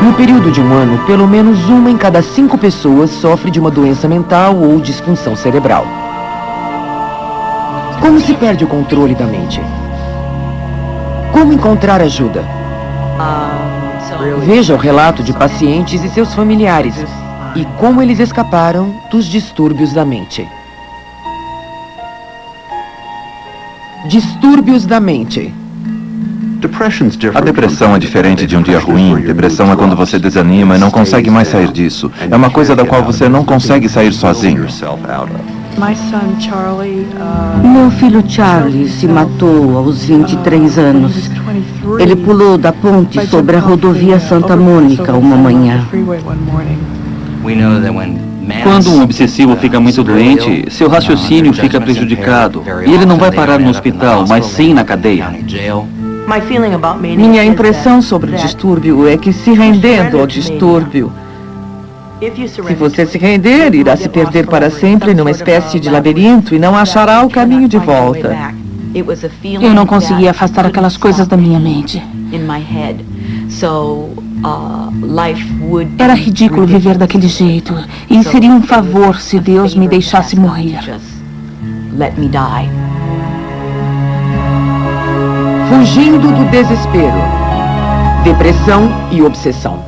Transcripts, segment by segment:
No período de um ano, pelo menos 1 em cada 5 pessoas sofre de uma doença mental ou disfunção cerebral. Como se perde o controle da mente? Como encontrar ajuda? Veja o relato de pacientes e seus familiares e como eles escaparam dos distúrbios da mente. Distúrbios da mente. A depressão é diferente de um dia ruim. Depressão é quando você desanima e não consegue mais sair disso. É uma coisa da qual você não consegue sair sozinho. Meu filho Charlie se matou aos 23 anos. Ele pulou da ponte sobre a rodovia Santa Mônica uma manhã. Quando um obsessivo fica muito doente, seu raciocínio fica prejudicado. E ele não vai parar no hospital, mas sim na cadeia. Minha impressão sobre o distúrbio é que, se rendendo ao distúrbio, se você se render, irá se perder para sempre numa espécie de labirinto e não achará o caminho de volta. Eu não conseguia afastar aquelas coisas da minha mente. Era ridículo viver daquele jeito. E seria um favor se Deus me deixasse morrer. Fugindo do desespero. Depressão e obsessão.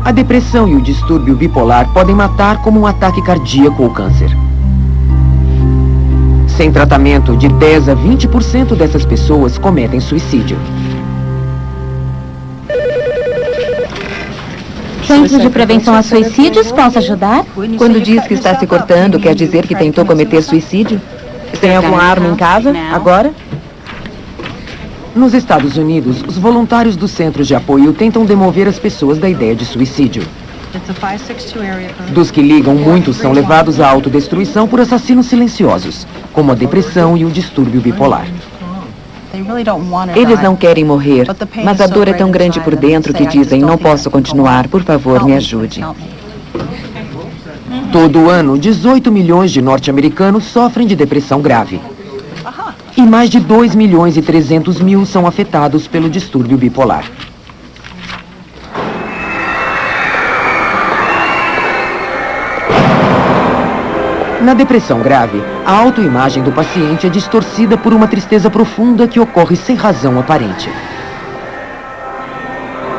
A depressão e o distúrbio bipolar podem matar como um ataque cardíaco ou câncer. Sem tratamento, de 10 a 20% dessas pessoas cometem suicídio. Centro de Prevenção a Suicídios, posso ajudar? Quando diz que está se cortando, quer dizer que tentou cometer suicídio? Tem alguma arma em casa, agora? Nos Estados Unidos, os voluntários dos centros de apoio tentam demover as pessoas da ideia de suicídio. Dos que ligam, muitos são levados à autodestruição por assassinos silenciosos, como a depressão e o distúrbio bipolar. Eles não querem morrer, mas a dor é tão grande por dentro que dizem, não posso continuar, por favor, me ajude. Todo ano, 18 milhões de norte-americanos sofrem de depressão grave. E mais de 2.300.000 são afetados pelo distúrbio bipolar. Na depressão grave, a autoimagem do paciente é distorcida por uma tristeza profunda que ocorre sem razão aparente.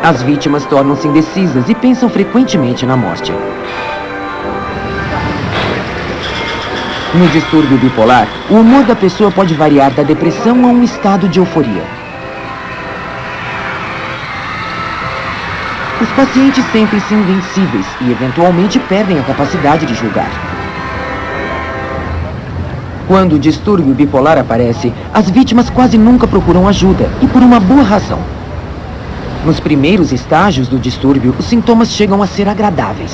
As vítimas tornam-se indecisas e pensam frequentemente na morte. No distúrbio bipolar, o humor da pessoa pode variar da depressão a um estado de euforia. Os pacientes sentem-se invencíveis e eventualmente perdem a capacidade de julgar. Quando o distúrbio bipolar aparece, as vítimas quase nunca procuram ajuda, e por uma boa razão. Nos primeiros estágios do distúrbio, os sintomas chegam a ser agradáveis.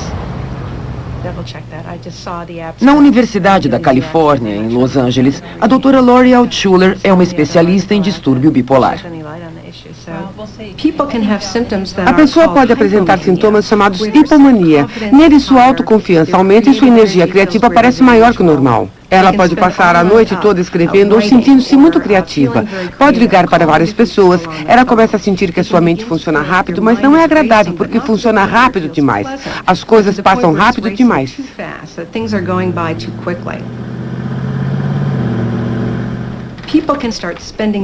Na Universidade da Califórnia, em Los Angeles, a doutora Lori Altshuler é uma especialista em distúrbio bipolar. A pessoa pode apresentar sintomas chamados hipomania. Neles, sua autoconfiança aumenta e sua energia criativa parece maior que o normal. Ela pode passar a noite toda escrevendo ou sentindo-se muito criativa. Pode ligar para várias pessoas. Ela começa a sentir que a sua mente funciona rápido, mas não é agradável porque funciona rápido demais. As coisas passam rápido demais.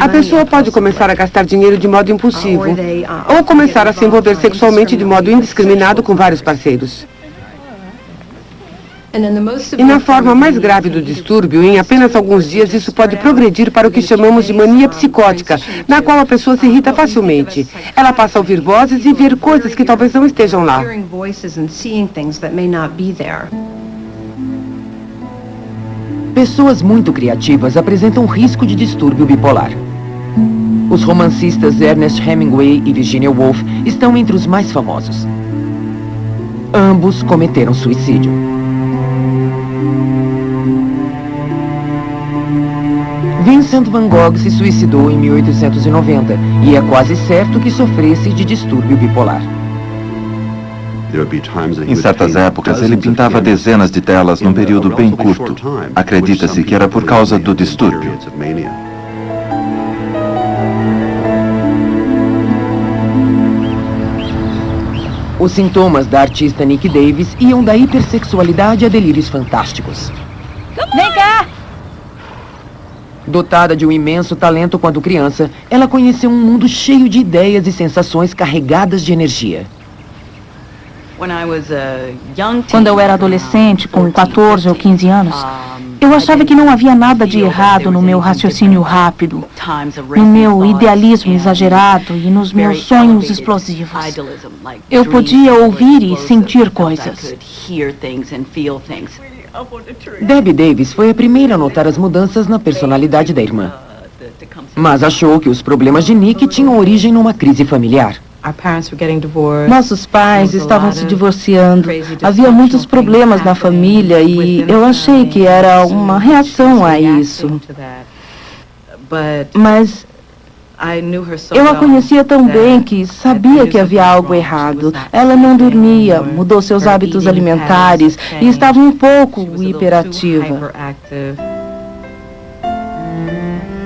A pessoa pode começar a gastar dinheiro de modo impulsivo ou começar a se envolver sexualmente de modo indiscriminado com vários parceiros. E na forma mais grave do distúrbio, em apenas alguns dias, isso pode progredir para o que chamamos de mania psicótica, na qual a pessoa se irrita facilmente. Ela passa a ouvir vozes e ver coisas que talvez não estejam lá. Pessoas muito criativas apresentam risco de distúrbio bipolar. Os romancistas Ernest Hemingway e Virginia Woolf estão entre os mais famosos. Ambos cometeram suicídio. Vincent van Gogh se suicidou em 1890 e é quase certo que sofresse de distúrbio bipolar. Em certas épocas, ele pintava dezenas de telas num período bem curto. Acredita-se que era por causa do distúrbio. Os sintomas da artista Nick Davis iam da hipersexualidade a delírios fantásticos. Vem cá! Dotada de um imenso talento quando criança, ela conheceu um mundo cheio de ideias e sensações carregadas de energia. Quando eu era adolescente, com 14 ou 15 anos, eu achava que não havia nada de errado no meu raciocínio rápido, no meu idealismo exagerado e nos meus sonhos explosivos. Eu podia ouvir e sentir coisas. Debbie Davis foi a primeira a notar as mudanças na personalidade da irmã. Mas achou que os problemas de Nick tinham origem numa crise familiar. Nossos pais estavam se divorciando. Havia muitos problemas na família e eu achei que era uma reação a isso. Mas eu a conhecia tão bem que sabia que havia algo errado. Ela não dormia, mudou seus hábitos alimentares e estava um pouco hiperativa.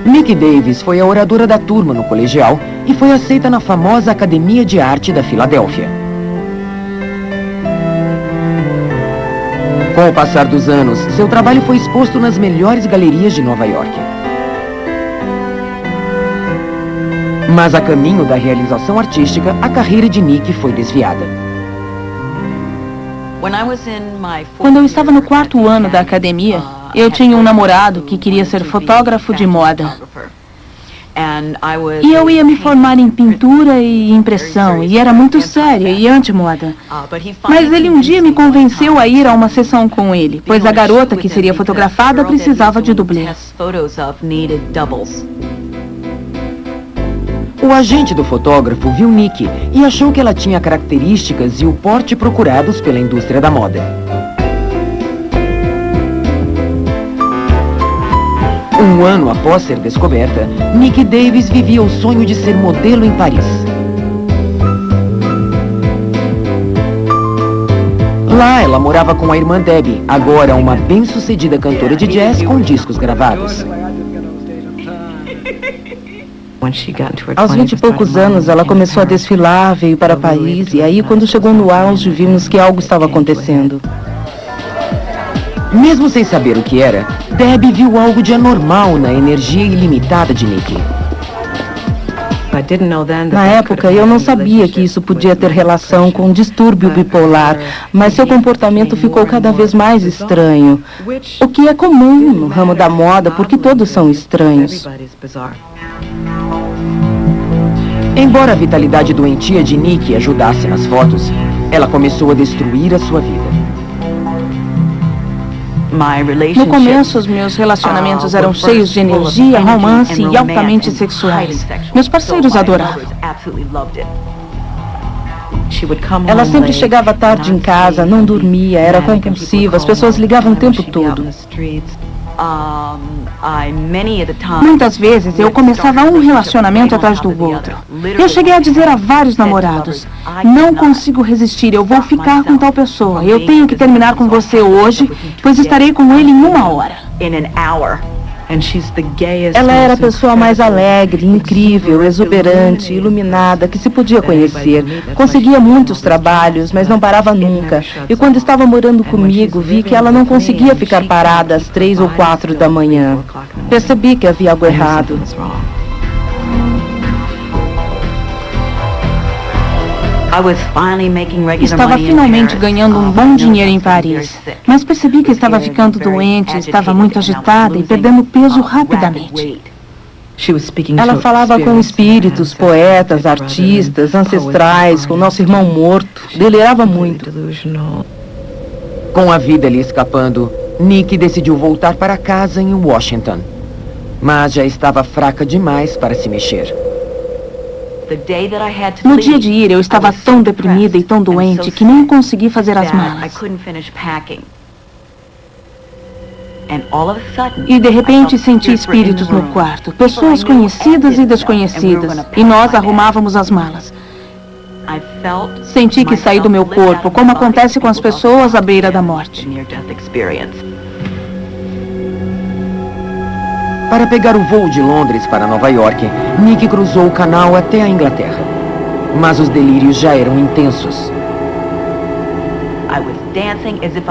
Nick Davis foi a oradora da turma no colegial e foi aceita na famosa Academia de Arte da Filadélfia. Com o passar dos anos, seu trabalho foi exposto nas melhores galerias de Nova York. Mas a caminho da realização artística, a carreira de Nick foi desviada. Quando eu estava no 4º ano da academia, eu tinha um namorado que queria ser fotógrafo de moda. E eu ia me formar em pintura e impressão, e era muito séria e anti-moda. Mas ele um dia me convenceu a ir a uma sessão com ele, pois a garota que seria fotografada precisava de dublês. O agente do fotógrafo viu Nick e achou que ela tinha características e o porte procurados pela indústria da moda. Um ano após ser descoberta, Nick Davis vivia o sonho de ser modelo em Paris. Lá, ela morava com a irmã Debbie, agora uma bem-sucedida cantora de jazz com discos gravados. Aos 20 e poucos anos, ela começou a desfilar, veio para Paris, e aí, quando chegou no auge, vimos que algo estava acontecendo. Mesmo sem saber o que era, Debbie viu algo de anormal na energia ilimitada de Nick. Na época, eu não sabia que isso podia ter relação com distúrbio bipolar, mas seu comportamento ficou cada vez mais estranho, o que é comum no ramo da moda, porque todos são estranhos. Embora a vitalidade doentia de Nick ajudasse nas fotos, ela começou a destruir a sua vida. No começo, os meus relacionamentos eram cheios de energia, romance e altamente sexuais. Meus parceiros adoravam. Ela sempre chegava tarde em casa, não dormia, era compulsiva, as pessoas ligavam o tempo todo. Muitas vezes eu começava um relacionamento atrás do outro. Eu cheguei a dizer a vários namorados: não consigo resistir, eu vou ficar com tal pessoa. Eu tenho que terminar com você hoje, pois estarei com ele em 1 hora. Ela era a pessoa mais alegre, incrível, exuberante, iluminada que se podia conhecer. Conseguia muitos trabalhos, mas não parava nunca. E quando estava morando comigo, vi que ela não conseguia ficar parada às 3 ou 4 da manhã. Percebi que havia algo errado. Estava finalmente ganhando um bom dinheiro em Paris, mas percebi que estava ficando doente, estava muito agitada e perdendo peso rapidamente. Ela falava com espíritos, poetas, artistas, ancestrais, com nosso irmão morto. Delirava muito. Com a vida lhe escapando, Nick decidiu voltar para casa em Washington. Mas já estava fraca demais para se mexer. No dia de ir, eu estava tão deprimida e tão doente que nem consegui fazer as malas. E de repente senti espíritos no quarto, pessoas conhecidas e desconhecidas, e nós arrumávamos as malas. Senti que saí do meu corpo, como acontece com as pessoas à beira da morte. Para pegar o voo de Londres para Nova York, Nick cruzou o canal até a Inglaterra. Mas os delírios já eram intensos.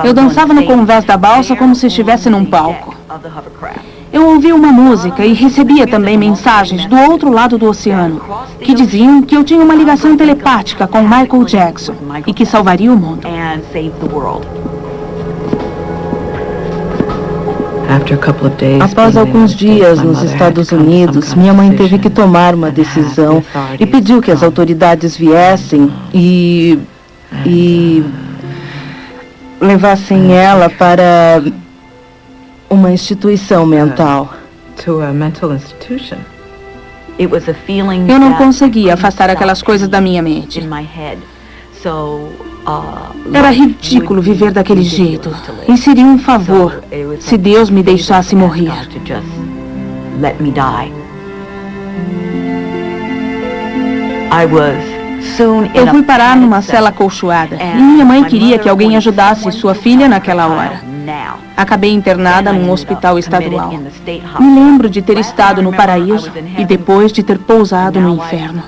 Eu dançava no convés da balsa como se estivesse num palco. Eu ouvia uma música e recebia também mensagens do outro lado do oceano, que diziam que eu tinha uma ligação telepática com Michael Jackson e que salvaria o mundo. Após alguns dias nos Estados Unidos, minha mãe teve que tomar uma decisão e pediu que as autoridades viessem e levassem ela para uma instituição mental. Eu não conseguia afastar aquelas coisas da minha mente. Era ridículo viver daquele jeito. E seria um favor se Deus me deixasse morrer. Eu fui parar numa cela acolchoada e minha mãe queria que alguém ajudasse sua filha naquela hora. Acabei internada num hospital estadual. Me lembro de ter estado no paraíso e depois de ter pousado no inferno.